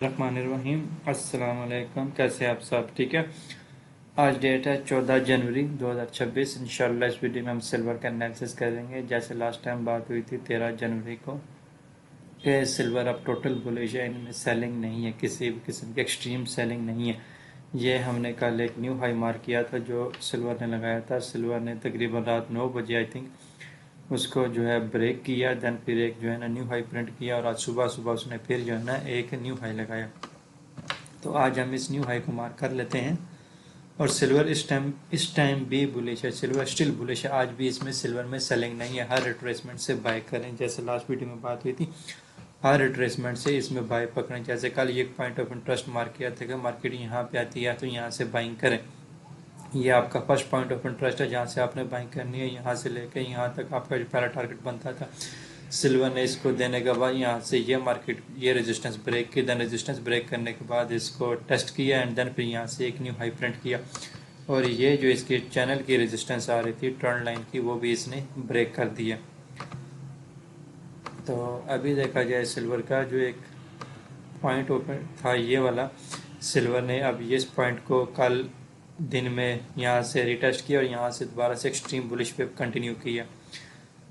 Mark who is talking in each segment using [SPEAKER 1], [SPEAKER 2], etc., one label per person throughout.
[SPEAKER 1] रहमानिर्रहीम। अस्सलाम वालेकुम। कैसे आप सब? ठीक है। आज डेट है 14 जनवरी 2026। इंशाल्लाह इस वीडियो में हम सिल्वर का एनालिसिस करेंगे। जैसे लास्ट टाइम बात हुई थी 13 जनवरी को कि सिल्वर अब टोटल बुलिश है, इनमें सेलिंग नहीं है, किसी भी किस्म की एक्सट्रीम सेलिंग नहीं है। ये हमने कल एक न्यू हाई मार्क किया था जो सिल्वर ने लगाया था। सिल्वर ने तकरीबन रात 9 बजे आई थिंक उसको जो है ब्रेक किया, देन फिर एक जो है ना न्यू हाई प्रिंट किया और आज सुबह सुबह उसने फिर जो है ना एक न्यू हाई लगाया। तो आज हम इस न्यू हाई को मार्क कर लेते हैं। और सिल्वर इस टाइम भी बुलिश है, सिल्वर स्टिल बुलिश है। आज भी इसमें सिल्वर में सेलिंग नहीं है। हर रिट्रेसमेंट से बाय करें, जैसे लास्ट वीडियो में बात हुई थी, हर रिट्रेसमेंट से इसमें बाय पकड़ें। जैसे कल ये पॉइंट ऑफ इंटरेस्ट मार्क किया था कि मार्केट यहाँ पे आती है तो यहाँ से बाइंग करें। ये आपका फर्स्ट पॉइंट ऑफ इंटरेस्ट है जहाँ से आपने बाइंग करनी है। यहाँ से लेकर यहाँ तक आपका जो पहला टारगेट बनता था, सिल्वर ने इसको देने के बाद यहाँ से ये मार्केट ये रेजिस्टेंस ब्रेक की, देन रेजिस्टेंस ब्रेक करने के बाद इसको टेस्ट किया एंड देन फिर यहाँ से एक न्यू हाई प्रिंट किया। और ये जो इसकी चैनल की रेजिस्टेंस आ रही थी ट्रेंड लाइन की, वो भी इसने ब्रेक कर दिया। तो अभी देखा जाए सिल्वर का जो एक पॉइंट ओपन था ये वाला, सिल्वर ने अब इस पॉइंट को कल दिन में यहाँ से रिटेस्ट किया और यहाँ से दोबारा से एक्सट्रीम बुलिश पे कंटिन्यू किया।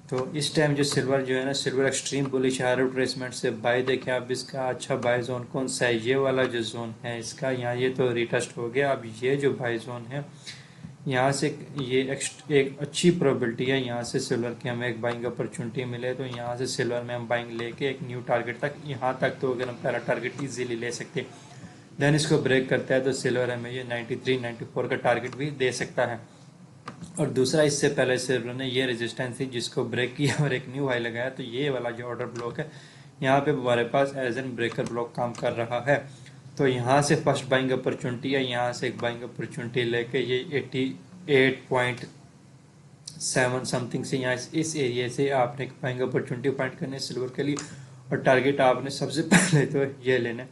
[SPEAKER 1] तो इस टाइम जो सिल्वर जो है ना, सिल्वर एक्सट्रीम बुलिश है। रिट्रेसमेंट से बाय देखें अब इसका अच्छा बाय जोन कौन सा है, ये वाला जो जोन है इसका, यहाँ ये तो रिटेस्ट हो गया। अब ये जो बाय जोन है यहाँ से ये एक अच्छी प्रोबेबिलिटी है यहाँ से सिल्वर की हमें एक बाइंग अपॉर्चुनिटी मिले। तो यहाँ से सिल्वर में हम बाइंग लेके एक न्यू टारगेट तक, यहाँ तक तो अगर हम पहला टारगेट इजीली ले सकते हैं, देन इसको ब्रेक करता है तो सिल्वर हमें ये 93 94 का टारगेट भी दे सकता है। और दूसरा, इससे पहले सिल्वर ने ये रेजिस्टेंस थी जिसको ब्रेक किया और एक न्यू हाई लगाया। तो ये वाला जो ऑर्डर ब्लॉक है यहाँ पे हमारे पास एज एन ब्रेकर ब्लॉक काम कर रहा है। तो यहाँ से फर्स्ट बाइंग अपॉर्चुनिटी है, यहाँ से एक बाइंग अपॉर्चुनिटी लेके ये 88.7 समथिंग से यहाँ इस एरिया से आपने एक बाइंग अपॉर्चुनिटी फाइंड करनी है सिल्वर के लिए। और टारगेट आपने सबसे पहले तो ये लेना है।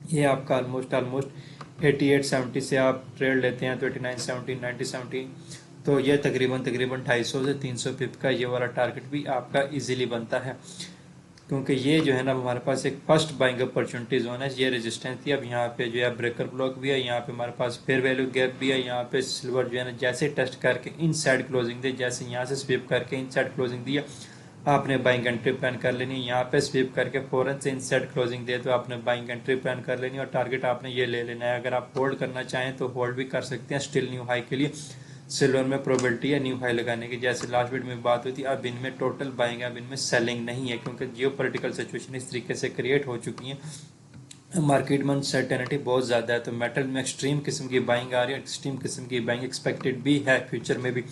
[SPEAKER 1] ये आपका ऑलमोस्ट 8870 से आप ट्रेड लेते हैं तो 8970 9070, तो ये तकरीबन 250 से 300 पिप का ये वाला टारगेट भी आपका इजीली बनता है। क्योंकि ये जो है ना हमारे पास एक फर्स्ट बाइंग अपॉर्चुनिटी जोन है, ये रेजिस्टेंस थी। अब यहाँ पे जो है ब्रेकर ब्लॉक भी है, यहाँ पे हमारे पास फेयर वैल्यू गैप भी है। यहाँ पे सिल्वर जो है ना जैसे टेस्ट करके इन साइड क्लोजिंग दे, जैसे यहाँ से स्वीप करके इन साइड क्लोजिंग दिया, आपने बाइंग एंट्री प्लान कर लेनी। यहाँ पे स्वीप करके फौरन से इनसाइड क्लोजिंग दे तो आपने बाइंग एंट्री प्लान कर लेनी और टारगेट आपने ये ले लेना है। अगर आप होल्ड करना चाहें तो होल्ड भी कर सकते हैं स्टिल न्यू हाई के लिए। सिल्वर में प्रोबेबिलिटी है न्यू हाई लगाने की, जैसे लास्ट वीडियो में बात हुई थी। अब इनमें टोटल बाइंग है, अब इनमें सेलिंग नहीं है क्योंकि जियोपॉलिटिकल सिचुएशन इस तरीके से क्रिएट हो चुकी है। मार्केट में अनसर्टेनिटी बहुत ज़्यादा है, तो मेटल में एक्सट्रीम किस्म की बाइंग आ रही है, एक्सट्रीम किस्म की बाइंग एक्सपेक्टेड भी है फ्यूचर में भी।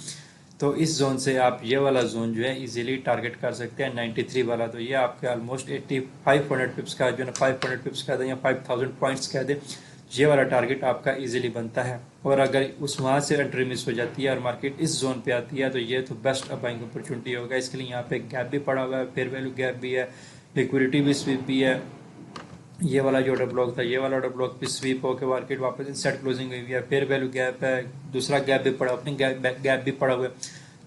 [SPEAKER 1] तो इस जोन से आप ये वाला जोन जो है इजीली टारगेट कर सकते हैं 93 वाला। तो ये आपके ऑलमोस्ट 8500 पिप्स का जो है ना 500 पिप्स का दे या 5000 पॉइंट्स कह दे, ये वाला टारगेट आपका इजीली बनता है। और अगर उस वहाँ से एंट्री मिस हो जाती है और मार्केट इस जोन पे आती है तो ये तो बेस्ट बाइंग अपॉर्चुनिटी होगा। इसके लिए यहाँ पे गैप भी पड़ा हुआ है, फेयर वैल्यू गैप भी है, लिक्विडिटी भी स्वीप भी है। ये वाला जो ऑर्डर ब्लॉक था, ये वाला ऑर्डर ब्लॉक पे स्वीप होकर मार्केट वापस इनसाइड क्लोजिंग हुई है, फेयर वैल्यू गैप है, दूसरा गैप भी पड़ा, अपनी गैप भी पड़ा हुआ है।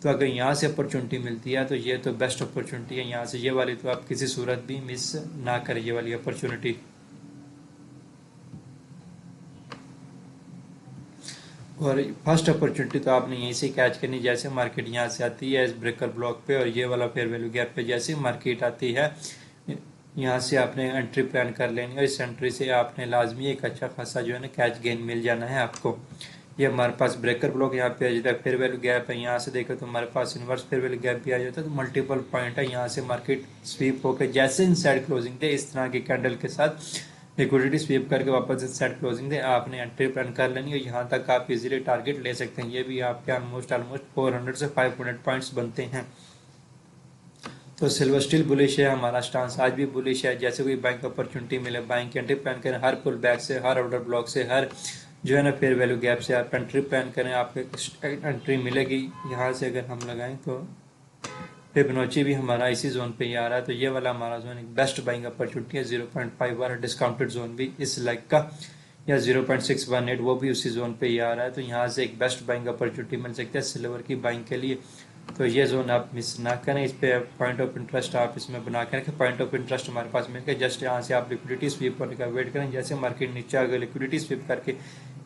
[SPEAKER 1] तो अगर यहाँ से अपॉर्चुनिटी मिलती है तो ये तो बेस्ट अपॉर्चुनिटी है यहाँ से, ये वाली तो आप किसी सूरत भी मिस ना करें ये वाली अपॉर्चुनिटी। और फर्स्ट अपॉर्चुनिटी तो आपने यहीं से कैच करनी, जैसे मार्केट यहाँ से आती है इस ब्रेकर ब्लॉक पे और ये वाला फेयर वैल्यू गैप पे जैसे मार्केट आती है, यहाँ से आपने एंट्री प्लान कर लेनी और इस एंट्री से आपने लाजमी एक अच्छा खासा जो है ना कैच गेन मिल जाना है आपको। ये हमारे पास ब्रेकर ब्लॉक यहाँ पे आ जाता है, फेयर वैल्यू गैप है, यहाँ से देखो तो हमारे पास इन्वर्स फेयर वैल्यू गैप भी आ जाता है। तो मल्टीपल पॉइंट है, यहाँ से मार्केट स्वीप होकर जैसे इनसाइड क्लोजिंग दे इस तरह की कैंडल के साथ लिक्विडिटी स्वीप करके वापस इनसाइड क्लोजिंग दे आपने एंट्री प्लान कर लेनी और यहाँ तक आप इजीली टारगेट ले सकते हैं। ये भी आपके ऑलमोस्ट 400 से 500 पॉइंट्स बनते हैं। तो सिल्वर स्टिल बुलिश है, हमारा स्टांस आज भी बुलिश है। जैसे कोई बाइंग अपॉर्चुनिटी मिले बाइंग की एंट्री प्लान करें, हर पुल बैक से, हर ऑर्डर ब्लॉक से, हर जो है ना फेयर वैल्यू गैप से आप एंट्री प्लान करें, आपको एंट्री मिलेगी। यहाँ से अगर हम लगाएं तो फिबोनाची भी हमारा इसी जोन पे ही आ रहा है। तो ये वाला हमारा जोन एक बेस्ट बाइंग अपॉर्चुनिटी है। 0.5 वाला डिस्काउंटेड जोन भी इस लाइक का, या 0.618 वो भी उसी जोन पे ही आ रहा है। तो यहाँ से एक बेस्ट बाइंग अपॉर्चुनिटी मिल सकती है सिल्वर की बाइंग के लिए। तो ये जोन आप मिस ना करें। इस पे पॉइंट ऑफ इंटरेस्ट आप इसमें बना के रखें। पॉइंट ऑफ इंटरेस्ट हमारे पास मिल गया, जस्ट यहाँ से आप लिक्विडिटी स्वीप करने का वेट करें। जैसे मार्केट नीचे आ गए, लिक्विडिटी स्वीप करके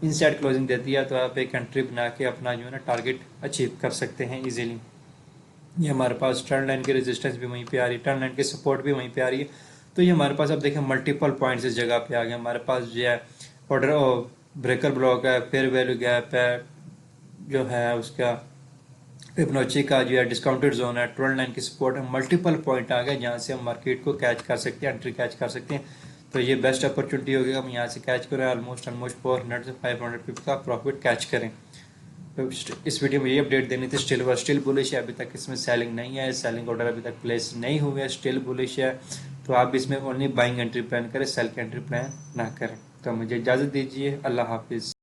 [SPEAKER 1] इनसाइड क्लोजिंग दे दिया तो आप एक एंट्री बना के अपना जो है ना टारगेट अचीव कर सकते हैं इजीली। ये हमारे पास ट्रेंड लाइन की रेजिस्टेंस भी वहीं पे आ रही है, ट्रेंड लाइन की सपोर्ट भी वहीं पे आ रही है। तो ये हमारे पास अब देखें मल्टीपल पॉइंट्स इस जगह पे आ गए हमारे पास। जो है ऑर्डर ब्रेकर ब्लॉक है, फेयर वैल्यू गैप है, जो है उसका फिबोनाची का जो है डिस्काउंटेड जोन है, ट्रेंड लाइन की सपोर्ट है, मल्टीपल पॉइंट आ गए जहाँ से हम मार्केट को कैच कर सकते हैं, एंट्री कैच कर सकते हैं। तो ये बेस्ट अपॉर्चुनिटी होगी, हम यहाँ से कैच करें ऑलमोस्ट 400 से 500 पिप का प्रॉफिट कैच करें। तो इस वीडियो में ये अपडेट देनी थी। स्टिल बुलिश है, अभी तक इसमें सेलिंग नहीं है, सेलिंग ऑर्डर अभी तक प्लेस नहीं हुए, स्टिल बुलिश है। तो आप इसमें ओनली बाइंग एंट्री प्लान करें, सेल की एंट्री प्लान ना करें। तो मुझे इजाज़त दीजिए, अल्लाह हाफिज़।